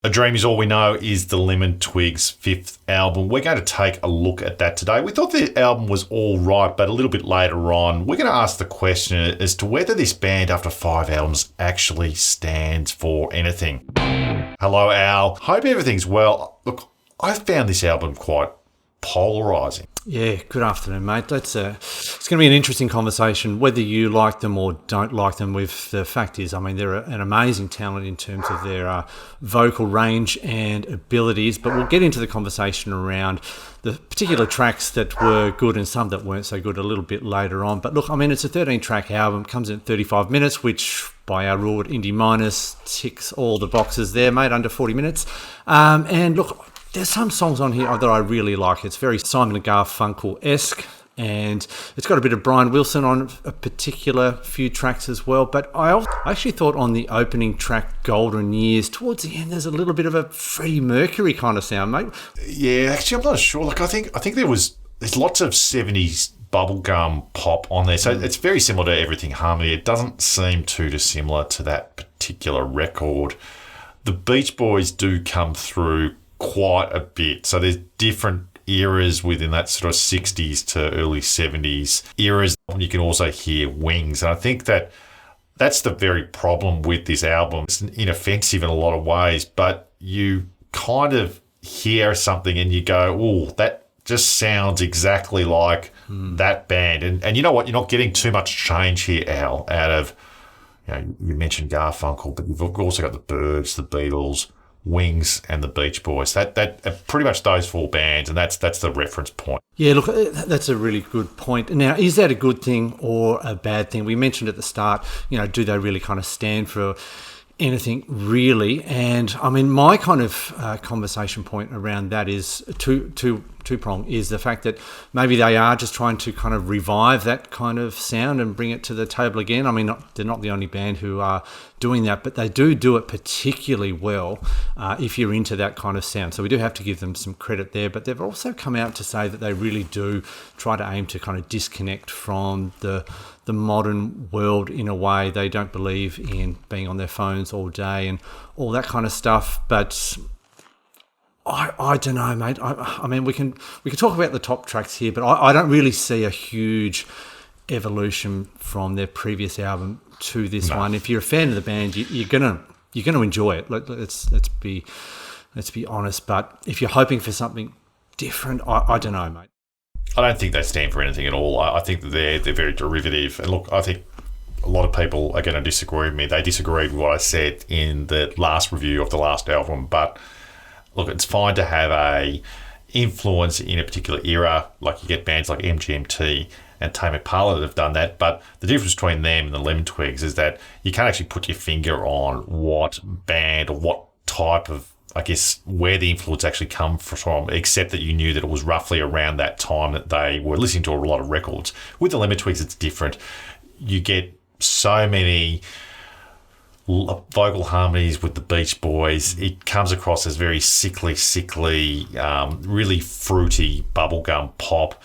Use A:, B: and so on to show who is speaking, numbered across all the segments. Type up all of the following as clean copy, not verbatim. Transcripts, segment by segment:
A: A Dream Is All We Know is the Lemon Twigs' fifth album. We're going to take a look at that today. We thought the album was all right, but a little bit later on, we're going to ask the question as to whether this band, after 5 albums, actually stands for anything. Hello, Al. Hope everything's well. Look, I found this album quite polarising.
B: Yeah, good afternoon, mate. It's going to be an interesting conversation, whether you like them or don't like them. The fact is, I mean, they're an amazing talent in terms of their vocal range and abilities, but we'll get into the conversation around the particular tracks that were good and some that weren't so good a little bit later on. But look, I mean, it's a 13-track album, comes in 35 minutes, which by our rule at Indie Minus ticks all the boxes there, mate, under 40 minutes. And look, there's some songs on here that I really like. It's very Simon & Garfunkel-esque, and it's got a bit of Brian Wilson on a particular few tracks as well. But I actually thought on the opening track, Golden Years, towards the end, there's a little bit of a Freddie Mercury kind of sound, mate.
A: Yeah, actually, I'm not sure. Like, I think there's lots of 70s bubblegum pop on there, so it's very similar to Everything Harmony. It doesn't seem too dissimilar to that particular record. The Beach Boys do come through quite a bit. So there's different eras within that sort of 60s to early 70s eras. You can also hear Wings. And I think that's the very problem with this album. It's inoffensive in a lot of ways, but you kind of hear something and you go, oh, that just sounds exactly like that band. And you know what? You're not getting too much change here, Al, out of, you mentioned Garfunkel, but you've also got the Byrds, the Beatles, Wings and the Beach Boys. That pretty much those 4 bands, and that's the reference point.
B: Yeah, look, that's a really good point. Now, is that a good thing or a bad thing? We mentioned at the start, do they really kind of stand for anything really? And I mean, my kind of conversation point around that is two-prong, is the fact that maybe they are just trying to kind of revive that kind of sound and bring it to the table again. I mean, they're not the only band who are doing that, but they do it particularly well if you're into that kind of sound. So we do have to give them some credit there, but they've also come out to say that they really do try to aim to kind of disconnect from the modern world in a way. They don't believe in being on their phones all day and all that kind of stuff. But I don't know, mate. I mean, we can talk about the top tracks here, but I don't really see a huge evolution from their previous album to this one. If you're a fan of the band, you're gonna enjoy it. Let's be honest. But if you're hoping for something different, I don't know, mate.
A: I don't think they stand for anything at all. I think that they're very derivative. And look, I think a lot of people are going to disagree with me. They disagreed with what I said in the last review of the last album. But look, it's fine to have a influence in a particular era. Like you get bands like MGMT and Tame Impala that have done that. But the difference between them and the Lemon Twigs is that you can't actually put your finger on what band or what type of, I guess, where the influence actually come from, except that you knew that it was roughly around that time that they were listening to a lot of records. With the Lemon Twigs, it's different. You get so many vocal harmonies with the Beach Boys. It comes across as very sickly, really fruity bubblegum pop.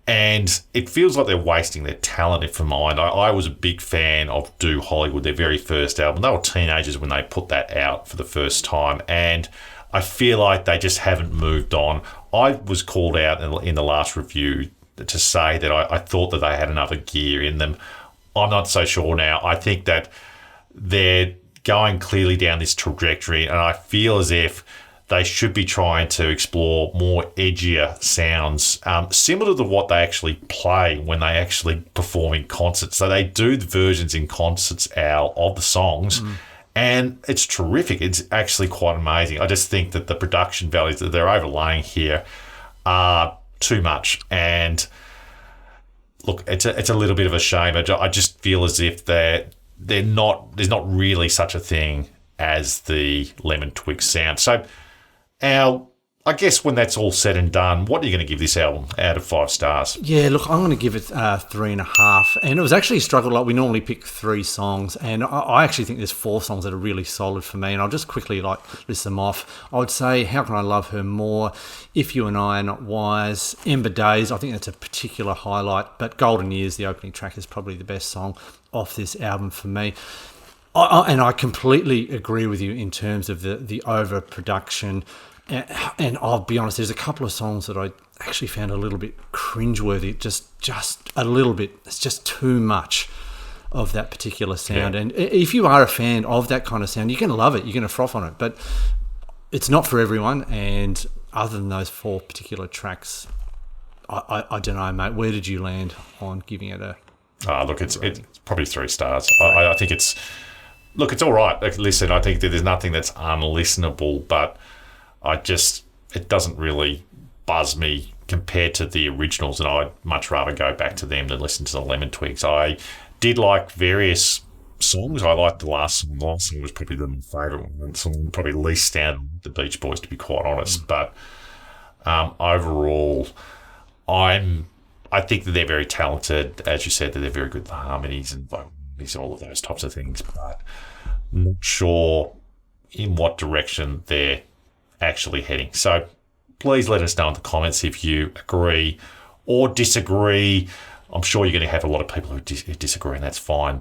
A: And it feels like they're wasting their talent, if I'm mine. I was a big fan of Do Hollywood, their very first album. They were teenagers when they put that out for the first time, and I feel like they just haven't moved on. I was called out in the last review to say that I thought that they had another gear in them. I'm not so sure now. I think that they're going clearly down this trajectory, and I feel as if they should be trying to explore more edgier sounds, similar to what they actually play when they actually perform in concerts. So they do the versions in concerts, Al, of the songs, and it's terrific. It's actually quite amazing. I just think that the production values that they're overlaying here are too much. And look, it's a little bit of a shame. I just feel as if there's not really such a thing as the Lemon Twigs sound. So, Al, I guess when that's all said and done, what are you going to give this album out of 5 stars?
B: Yeah, look, I'm going to give it 3.5. And it was actually a struggle. Like, we normally pick 3 songs, and I actually think there's 4 songs that are really solid for me. And I'll just quickly list them off. I would say How Can I Love Her More, If You and I Are Not Wise, Ember Days. I think that's a particular highlight. But Golden Years, the opening track, is probably the best song off this album for me. And I completely agree with you in terms of the overproduction. And I'll be honest, there's a couple of songs that I actually found a little bit cringeworthy. Just a little bit. It's just too much of that particular sound. Yeah. And if you are a fan of that kind of sound, you're going to love it. You're going to froth on it. But it's not for everyone. And other than those 4 particular tracks, I don't know, mate. Where did you land on giving it a...
A: Look, it's probably 3 stars. I think it's... Look, it's all right. Like, listen, I think that there's nothing that's unlistenable, but it doesn't really buzz me compared to the originals, and I'd much rather go back to them than listen to the Lemon Twigs. I did like various songs. I liked the last song. The last song was probably my favourite one. The song probably least standout the Beach Boys, to be quite honest. But overall, I think that they're very talented. As you said, that they're very good with the harmonies and all of those types of things. But I'm not sure in what direction they're actually heading. So please let us know in the comments if you agree or disagree. I'm sure you're going to have a lot of people who disagree, and that's fine.